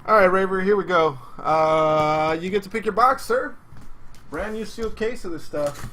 All right, Raver, here we go. You get to pick your box, sir. Brand new sealed case of this stuff.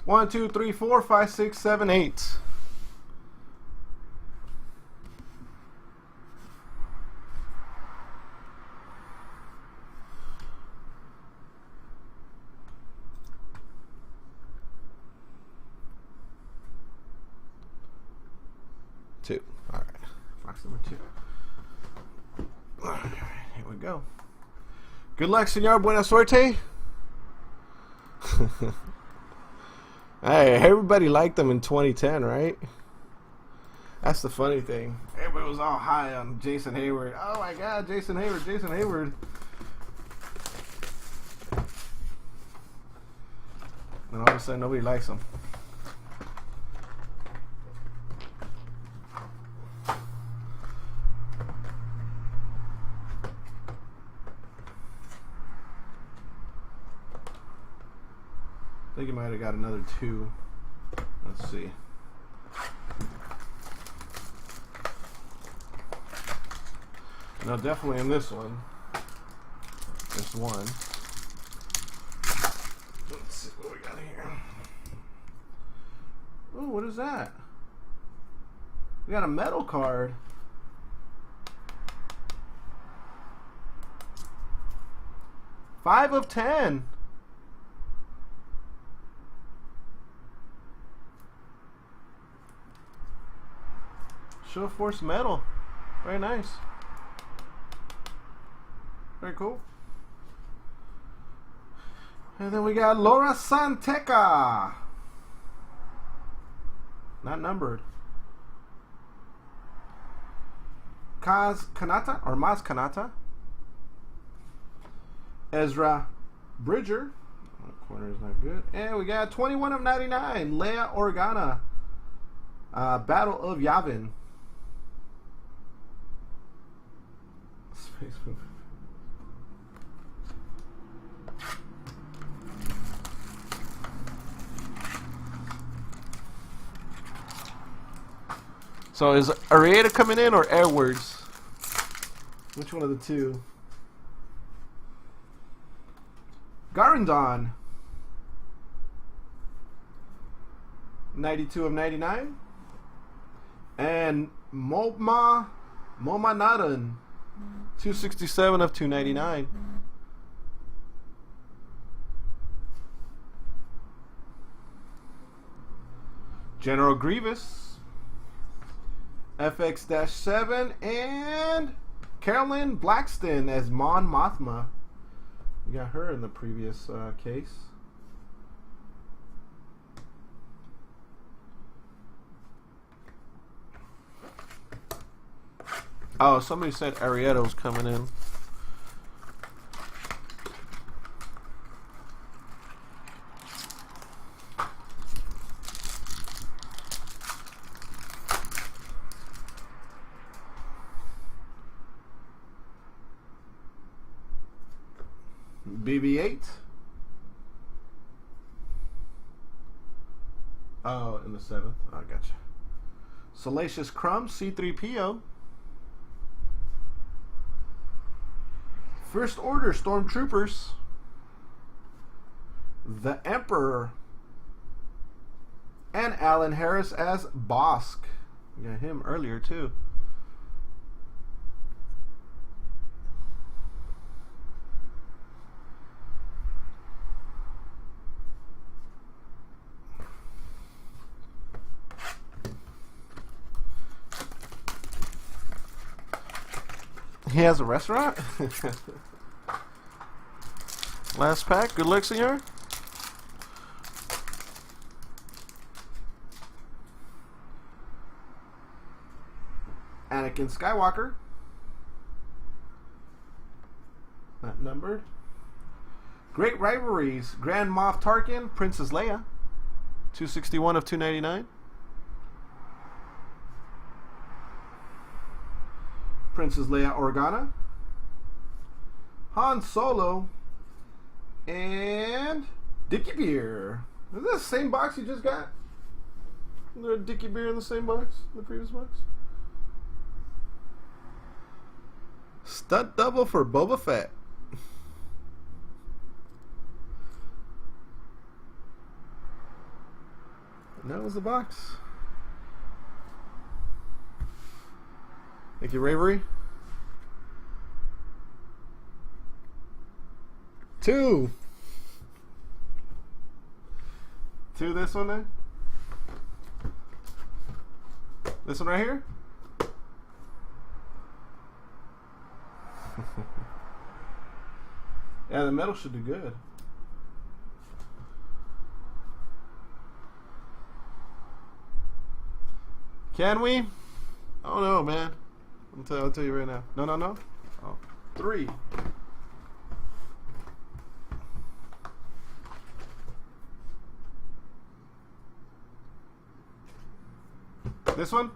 One, two, three, four, five, six, seven, eight. Two. All right. Box number two. All right, here we go. Good luck, señor. Buena suerte. Hey, everybody liked them in 2010, right? That's the funny thing. Everybody was all high on Jason Hayward. Oh my God, Jason Hayward, Jason Hayward. And all of a sudden, nobody likes him. I think he might have got another two. Let's see. No, definitely in this one. This one. Let's see what we got here. Oh, what is that? We got a metal card. Five of 10. Show Force metal. Very nice. Very cool. And then we got Laura Santeca. Not numbered. Kaz Kanata or Maz Kanata. Ezra Bridger. That corner is not good. And we got 21 of 99. Leia Organa. Battle of Yavin. Space move. So is Arieta coming in or Edwards? Which one of the two? Garandon. 92 of 99. And Momanadan. 267 of 299. General Grievous. FX-7 and Carolyn Blackston as Mon Mothma. We got her in the previous case. Oh, somebody said Arietta was coming in. BB-8. Oh, in the 7th. Oh, gotcha. Salacious Crumb, C-3PO. First Order Stormtroopers. The Emperor. And Alan Harris as Bosk. We got him earlier too. He has a restaurant? Last pack. Good luck, senor. Anakin Skywalker. Not numbered. Great Rivalries. Grand Moff Tarkin, Princess Leia. 261 of 299. Princess Leia Organa. Han Solo. And Dickie Beer. Is that the same box you just got? Is there a Dickie Beer in the same box? The previous box? Stunt double for Boba Fett. And that was the box. Thank you, Raviry. 2. 2 this one then? This one right here? Yeah, the metal should do good. Can we? Oh no, man. I'll tell you right now. No. Oh, 3. This one?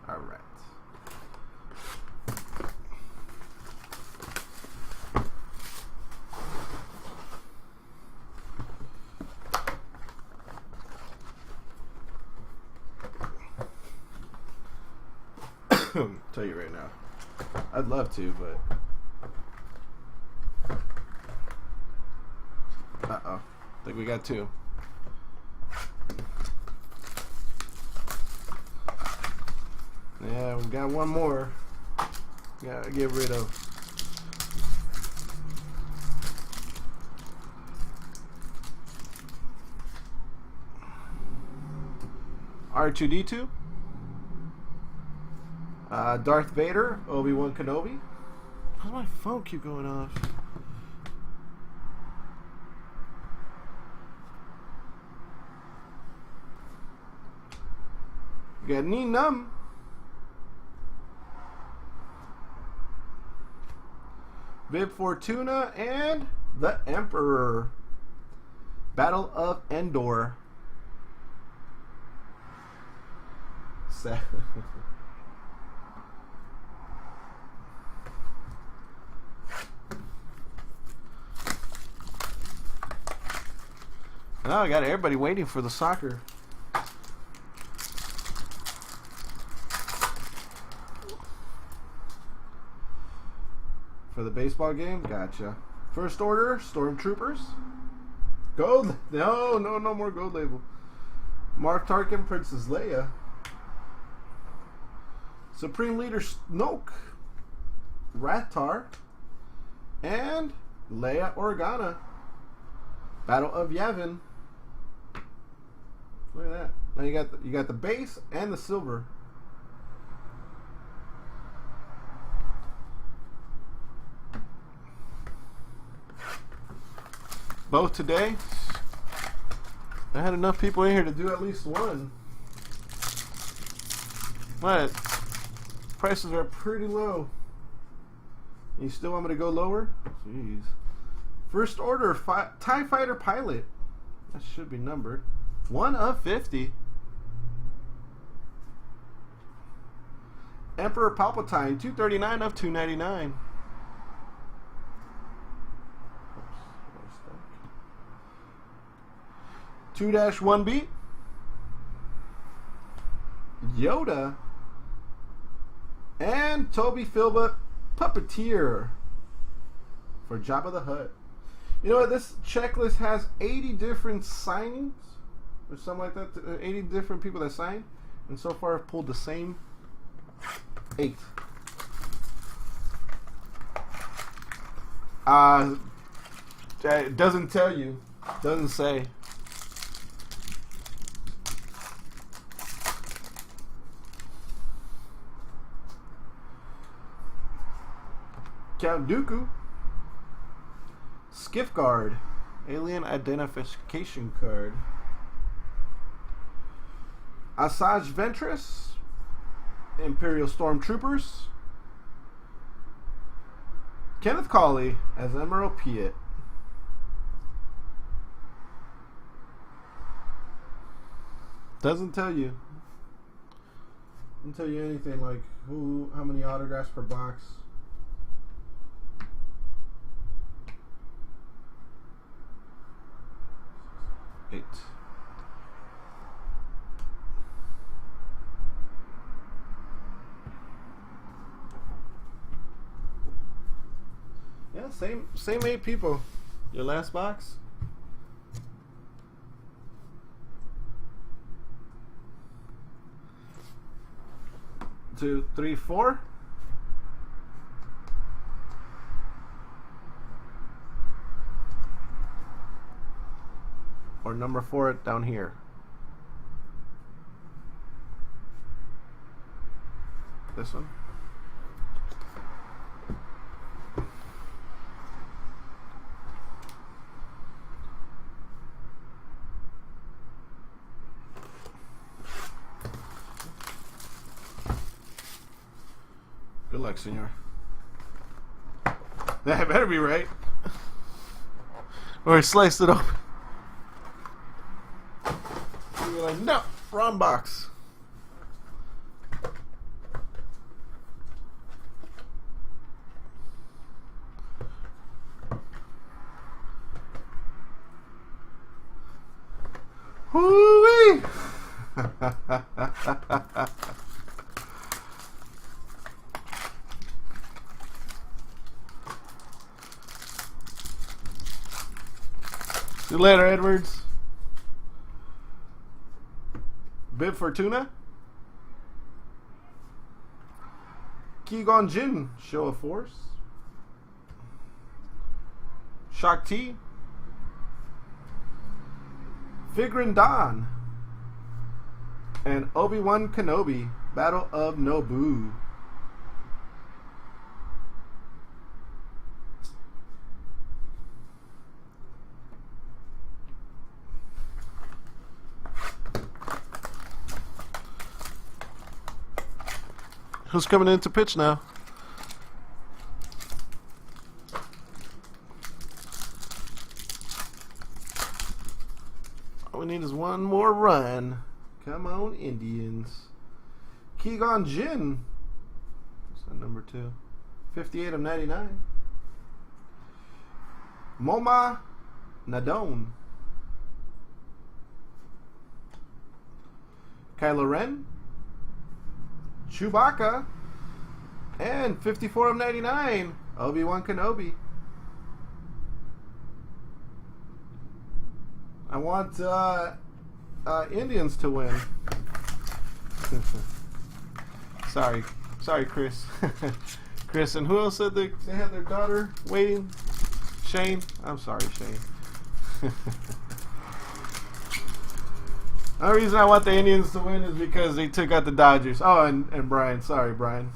All right. Tell you right now. I'd love to, but I think we got 2. Yeah, we got one more. Gotta get rid of. R2-D2. Darth Vader, Obi-Wan Kenobi. Why does my phone keep going off? We got Num. Bib Fortuna and the Emperor. Battle of Endor. Oh, I got everybody waiting for the soccer. For the baseball game? Gotcha. First order, Stormtroopers. Gold. No more gold label. Mark Tarkin, Princess Leia. Supreme Leader Snoke. Rathtar. And Leia Organa. Battle of Yavin. Look at that. Now you got the base and the silver. Both today. I had enough people in here to do at least one. But prices are pretty low. You still want me to go lower? Jeez. First order TIE Fighter Pilot. That should be numbered. 1 of 50. Emperor Palpatine. 239 of 299. 2-1B. Yoda. And Toby Philbot Puppeteer for Jabba the Hutt. You know what? This checklist has 80 different signings or something like that. 80 different people that signed. And so far I've pulled the same 8. It doesn't tell you. Doesn't say. Count Dooku. Skiff Guard. Alien Identification Card. Asajj Ventress, Imperial Stormtroopers. Kenneth Cawley as Emerald Piet. Doesn't tell you. Doesn't tell you anything like how many autographs per box. Eight. Yeah, same 8 people. Your last box. 2, 3, 4. Or number 4 down here. This one. Good luck, senor. That better be right. Or he sliced it open. You're like, no, wrong box. Hoo-wee! See you later, Edwards. Bib Fortuna. Qui-Gon Jinn, Show of Force. Shakti. Figrin Dawn. And Obi-Wan Kenobi, Battle of Naboo. Who's coming in to pitch now? All we need is one more run. Come on, Indians. Qui-Gon Jinn. What's that number 2? 58 of 99. Moma Nadone. Kylo Ren. Chewbacca. And 54 of 99. Obi-Wan Kenobi. I want Indians to win. Sorry, Chris. Chris, and who else said they had their daughter waiting? Shane. I'm sorry, Shane. The only reason I want the Indians to win is because they took out the Dodgers. Oh, and Brian. Sorry, Brian.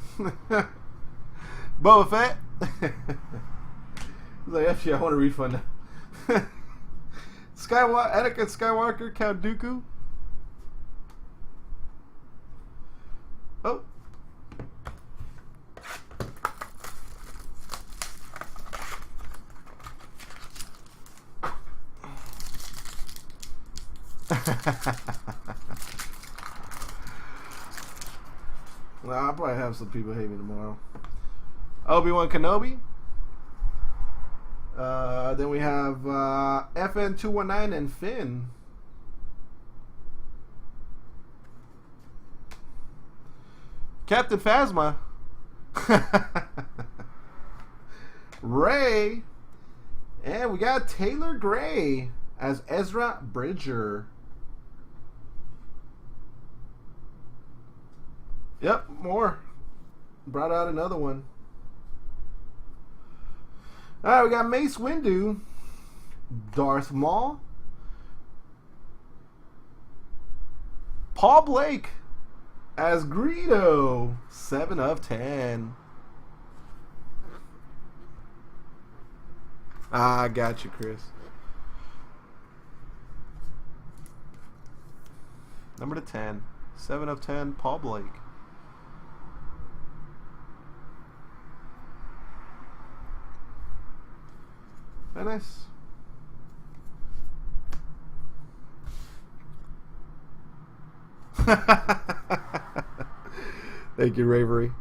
Boba Fett. He's like, actually, I want a refund. Anakin Skywalker, Count Dooku. Oh. Well, I'll probably have some people hate me tomorrow. Obi-Wan Kenobi. Then we have FN219 and Finn. Captain Phasma. Ray. And we got Taylor Gray as Ezra Bridger. Yep, more. Brought out another one. Alright, we got Mace Windu, Darth Maul, Paul Blake as Greedo, 7 of 10. Ah, I got you, Chris. Number to 10, 7 of 10, Paul Blake. Very nice. Thank you, Raviry.